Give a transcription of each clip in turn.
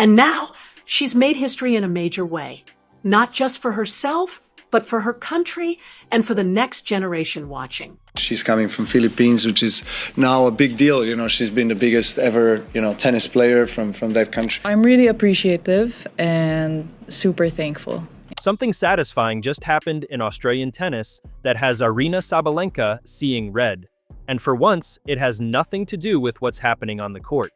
And now she's made history in a major way, not just for herself, but for her country and for the next generation watching. She's coming from Philippines, which is now a big deal. She's been the biggest ever, tennis player from that country. I'm really appreciative and super thankful. Something satisfying just happened in Australian tennis that has Aryna Sabalenka seeing red. And for once, it has nothing to do with what's happening on the court.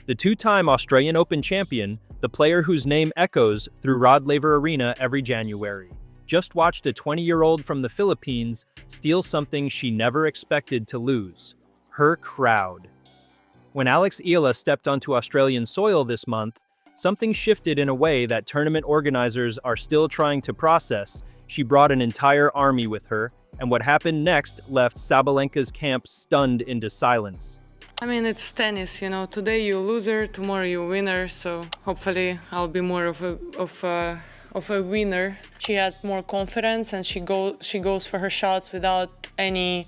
The two-time Australian Open champion, the player whose name echoes through Rod Laver Arena every January, just watched a 20-year-old from the Philippines steal something she never expected to lose: her crowd. When Alex Eala stepped onto Australian soil this month, something shifted in a way that tournament organizers are still trying to process. She brought an entire army with her, and what happened next left Sabalenka's camp stunned into silence. I mean, it's tennis, Today you loser, tomorrow you winner, so hopefully I'll be more of a winner. She has more confidence and she goes for her shots without any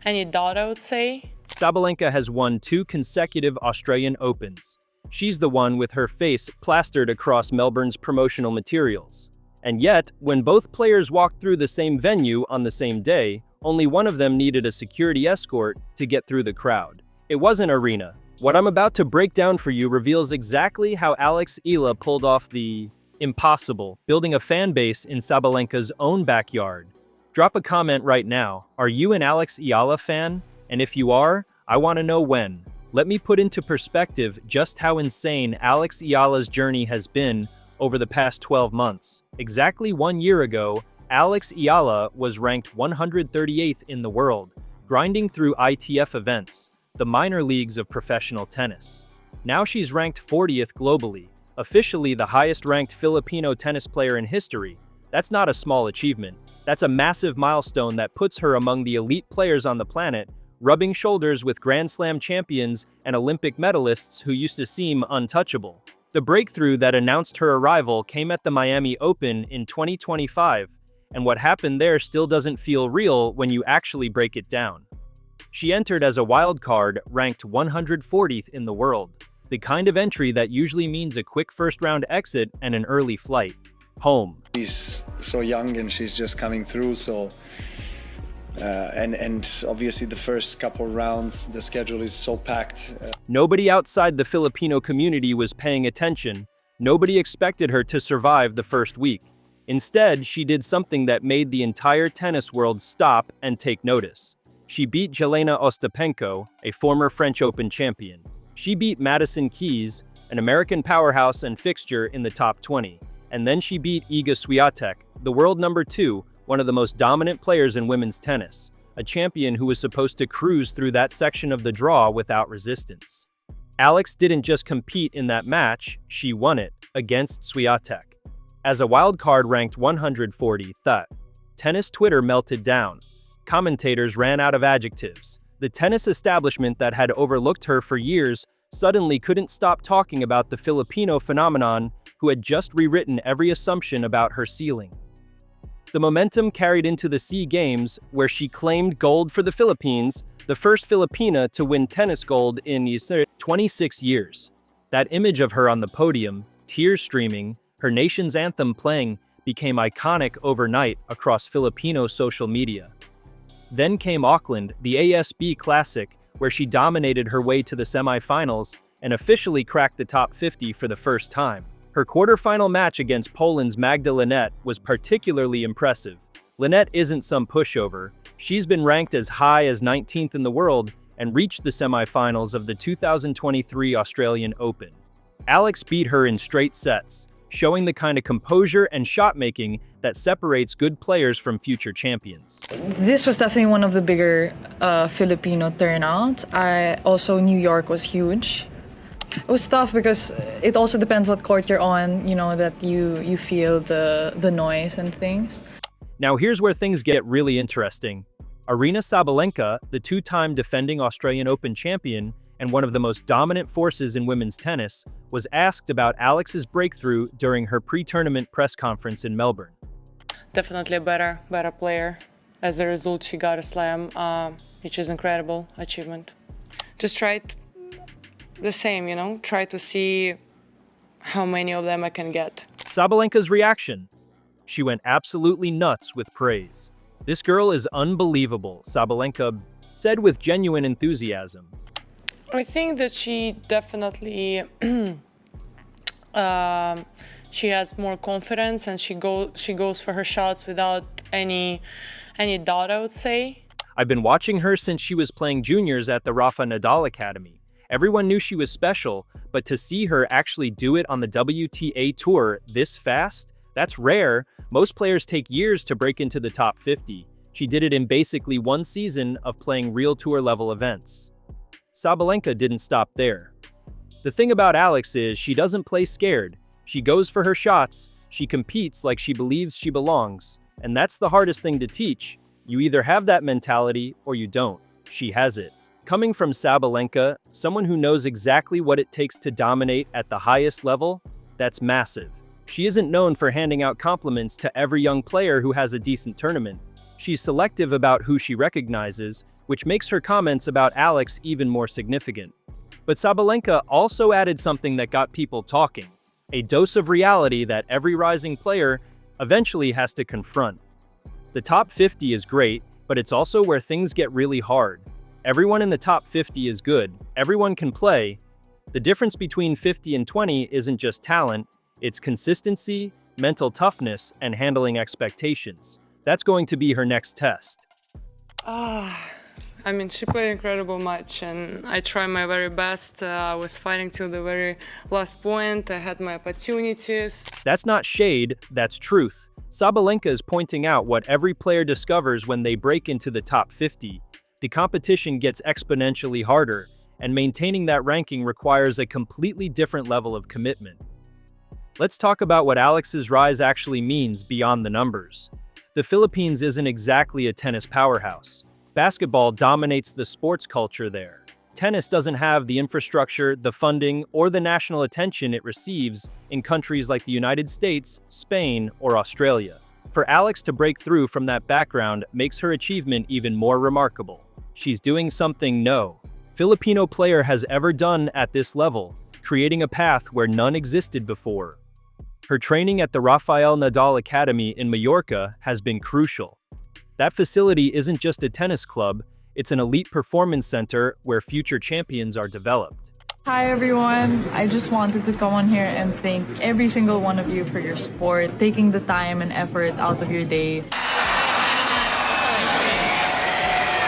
doubt, I would say. Sabalenka has won 2 consecutive Australian Opens. She's the one with her face plastered across Melbourne's promotional materials. And yet, when both players walked through the same venue on the same day, only one of them needed a security escort to get through the crowd. It wasn't Aryna. What I'm about to break down for you reveals exactly how Alex Eala pulled off the impossible, building a fan base in Sabalenka's own backyard. Drop a comment right now. Are you an Alex Eala fan? And if you are, I want to know when. Let me put into perspective just how insane Alex Eala's journey has been over the past 12 months. Exactly 1 year ago, Alex Eala was ranked 138th in the world, grinding through ITF events, the minor leagues of professional tennis. Now she's ranked 40th globally, officially the highest-ranked Filipino tennis player in history. That's not a small achievement. That's a massive milestone that puts her among the elite players on the planet, rubbing shoulders with Grand Slam champions and Olympic medalists who used to seem untouchable. The breakthrough that announced her arrival came at the Miami Open in 2025, and what happened there still doesn't feel real when you actually break it down. She entered as a wild card, ranked 140th in the world, the kind of entry that usually means a quick first-round exit and an early flight home. She's so young and she's just coming through, so and obviously the first couple rounds, the schedule is so packed. Nobody outside the Filipino community was paying attention. Nobody expected her to survive the first week. Instead, she did something that made the entire tennis world stop and take notice. She beat Jelena Ostapenko, a former French Open champion. She beat Madison Keys, an American powerhouse and fixture in the top 20. And then she beat Iga Swiatek, the world number 2, one of the most dominant players in women's tennis, a champion who was supposed to cruise through that section of the draw without resistance. Alex didn't just compete in that match, she won it, against Swiatek. As a wildcard ranked 140th, tennis Twitter melted down. Commentators ran out of adjectives. The tennis establishment that had overlooked her for years suddenly couldn't stop talking about the Filipino phenomenon who had just rewritten every assumption about her ceiling. The momentum carried into the SEA Games, where she claimed gold for the Philippines, the first Filipina to win tennis gold in 26 years. That image of her on the podium, tears streaming, her nation's anthem playing, became iconic overnight across Filipino social media. Then came Auckland, the ASB Classic, where she dominated her way to the semifinals and officially cracked the top 50 for the first time. Her quarterfinal match against Poland's Magda Linette was particularly impressive. Linette isn't some pushover. She's been ranked as high as 19th in the world and reached the semifinals of the 2023 Australian Open. Alex beat her in straight sets, showing the kind of composure and shot-making that separates good players from future champions. This was definitely one of the bigger Filipino turnouts. Also, New York was huge. It was tough because it also depends what court you're on, that you feel the noise and things. Now here's where things get really interesting. Aryna Sabalenka, the two-time defending Australian Open champion and one of the most dominant forces in women's tennis, was asked about Alex's breakthrough during her pre-tournament press conference in Melbourne. Definitely a better player. As a result, she got a slam, which is incredible achievement. Just try the same, try to see how many of them I can get. Sabalenka's reaction. She went absolutely nuts with praise. "This girl is unbelievable," Sabalenka said with genuine enthusiasm. I think that she definitely she has more confidence, and she goes for her shots without any doubt, I would say. "I've been watching her since she was playing juniors at the Rafa Nadal Academy. Everyone knew she was special, but to see her actually do it on the WTA Tour this fast, that's rare. Most players take years to break into the top 50. She did it in basically one season of playing real tour-level events." Sabalenka didn't stop there. "The thing about Alex is she doesn't play scared. She goes for her shots, she competes like she believes she belongs, and that's the hardest thing to teach. You either have that mentality or you don't. She has it." Coming from Sabalenka, someone who knows exactly what it takes to dominate at the highest level, that's massive. She isn't known for handing out compliments to every young player who has a decent tournament. She's selective about who she recognizes, which makes her comments about Alex even more significant. But Sabalenka also added something that got people talking, a dose of reality that every rising player eventually has to confront. The top 50 is great, but it's also where things get really hard. Everyone in the top 50 is good, everyone can play. The difference between 50 and 20 isn't just talent, it's consistency, mental toughness, and handling expectations. That's going to be her next test. I mean, she played an incredible match, and I tried my very best. I was fighting till the very last point. I had my opportunities. That's not shade, that's truth. Sabalenka is pointing out what every player discovers when they break into the top 50. The competition gets exponentially harder, and maintaining that ranking requires a completely different level of commitment. Let's talk about what Alex's rise actually means beyond the numbers. The Philippines isn't exactly a tennis powerhouse. Basketball dominates the sports culture there. Tennis doesn't have the infrastructure, the funding, or the national attention it receives in countries like the United States, Spain, or Australia. For Alex to break through from that background makes her achievement even more remarkable. She's doing something no Filipino player has ever done at this level, creating a path where none existed before. Her training at the Rafael Nadal Academy in Mallorca has been crucial. That facility isn't just a tennis club, it's an elite performance center where future champions are developed. Hi everyone, I just wanted to come on here and thank every single one of you for your support, taking the time and effort out of your day.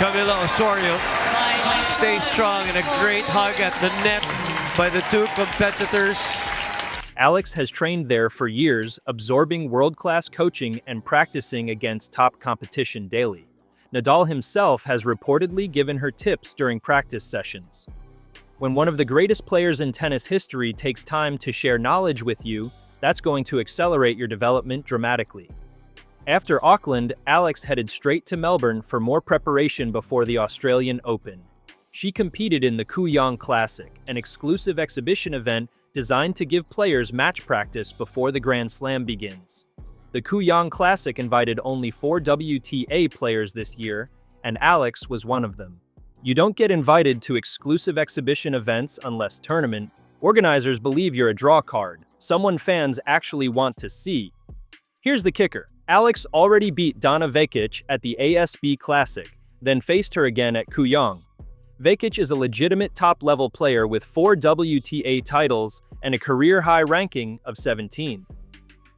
Camila Osorio stays strong, and a great hug at the net by the two competitors. Alex has trained there for years, absorbing world-class coaching and practicing against top competition daily. Nadal himself has reportedly given her tips during practice sessions. When one of the greatest players in tennis history takes time to share knowledge with you, that's going to accelerate your development dramatically. After Auckland, Alex headed straight to Melbourne for more preparation before the Australian Open. She competed in the Kooyong Classic, an exclusive exhibition event designed to give players match practice before the Grand Slam begins. The Kooyong Classic invited only 4 WTA players this year, and Alex was one of them. You don't get invited to exclusive exhibition events unless tournament. Organizers believe you're a draw card, someone fans actually want to see. Here's the kicker. Alex already beat Donna Vekic at the ASB Classic, then faced her again at Kooyong. Vekic is a legitimate top-level player with 4 WTA titles and a career-high ranking of 17.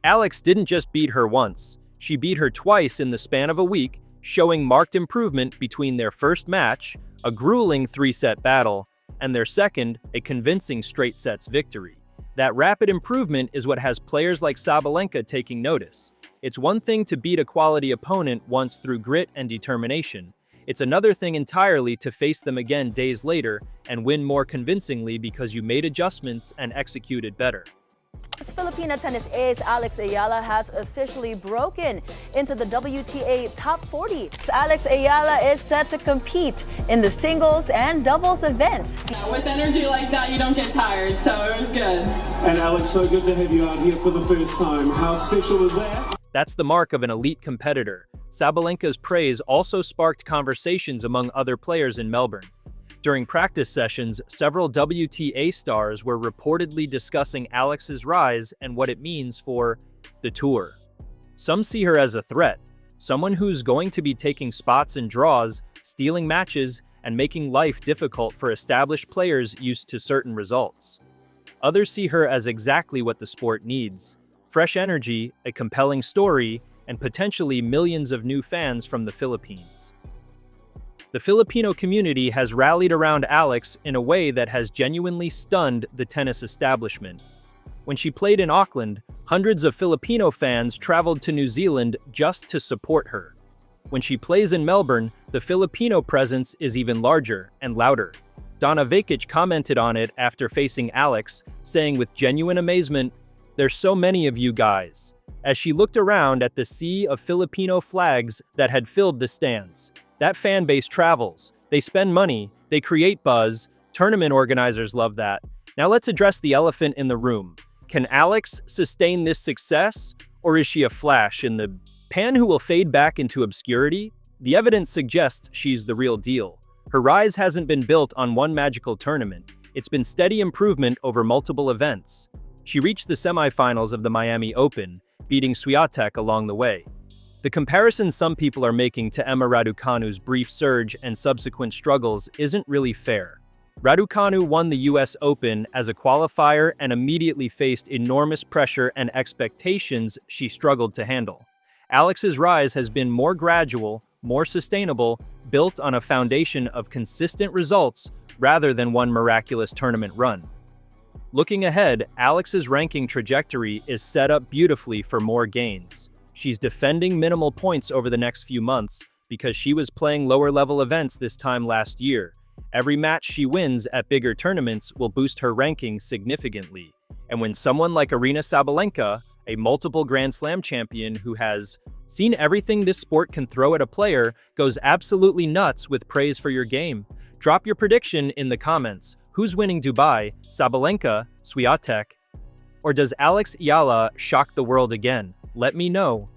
Alex didn't just beat her once, she beat her twice in the span of a week, showing marked improvement between their first match, a grueling 3-set battle, and their second, a convincing straight sets victory. That rapid improvement is what has players like Sabalenka taking notice. It's one thing to beat a quality opponent once through grit and determination. It's another thing entirely to face them again days later and win more convincingly because you made adjustments and executed better. Filipina tennis ace Alex Eala has officially broken into the WTA top 40. Alex Eala is set to compete in the singles and doubles events. With energy like that, you don't get tired, so it was good. And Alex, so good to have you out here for the first time. How special was that? That's the mark of an elite competitor. Sabalenka's praise also sparked conversations among other players in Melbourne. During practice sessions, several WTA stars were reportedly discussing Alex's rise and what it means for the tour. Some see her as a threat, someone who's going to be taking spots in draws, stealing matches, and making life difficult for established players used to certain results. Others see her as exactly what the sport needs: fresh energy, a compelling story, and potentially millions of new fans from the Philippines. The Filipino community has rallied around Alex in a way that has genuinely stunned the tennis establishment. When she played in Auckland, hundreds of Filipino fans traveled to New Zealand just to support her. When she plays in Melbourne, the Filipino presence is even larger and louder. Donna Vekic commented on it after facing Alex, saying with genuine amazement, "There's so many of you guys," as she looked around at the sea of Filipino flags that had filled the stands. That fan base travels, they spend money, they create buzz, tournament organizers love that. Now let's address the elephant in the room. Can Alex sustain this success, or is she a flash in the pan who will fade back into obscurity? The evidence suggests she's the real deal. Her rise hasn't been built on one magical tournament. It's been steady improvement over multiple events. She reached the semifinals of the Miami Open, beating Swiatek along the way. The comparison some people are making to Emma Raducanu's brief surge and subsequent struggles isn't really fair. Raducanu won the US Open as a qualifier and immediately faced enormous pressure and expectations she struggled to handle. Alex's rise has been more gradual, more sustainable, built on a foundation of consistent results rather than one miraculous tournament run. Looking ahead, Alex's ranking trajectory is set up beautifully for more gains. She's defending minimal points over the next few months because she was playing lower-level events this time last year. Every match she wins at bigger tournaments will boost her ranking significantly. And when someone like Aryna Sabalenka, a multiple Grand Slam champion who has seen everything this sport can throw at a player, goes absolutely nuts with praise for your game, drop your prediction in the comments. Who's winning Dubai, Sabalenka, Swiatek, or does Alex Eala shock the world again? Let me know.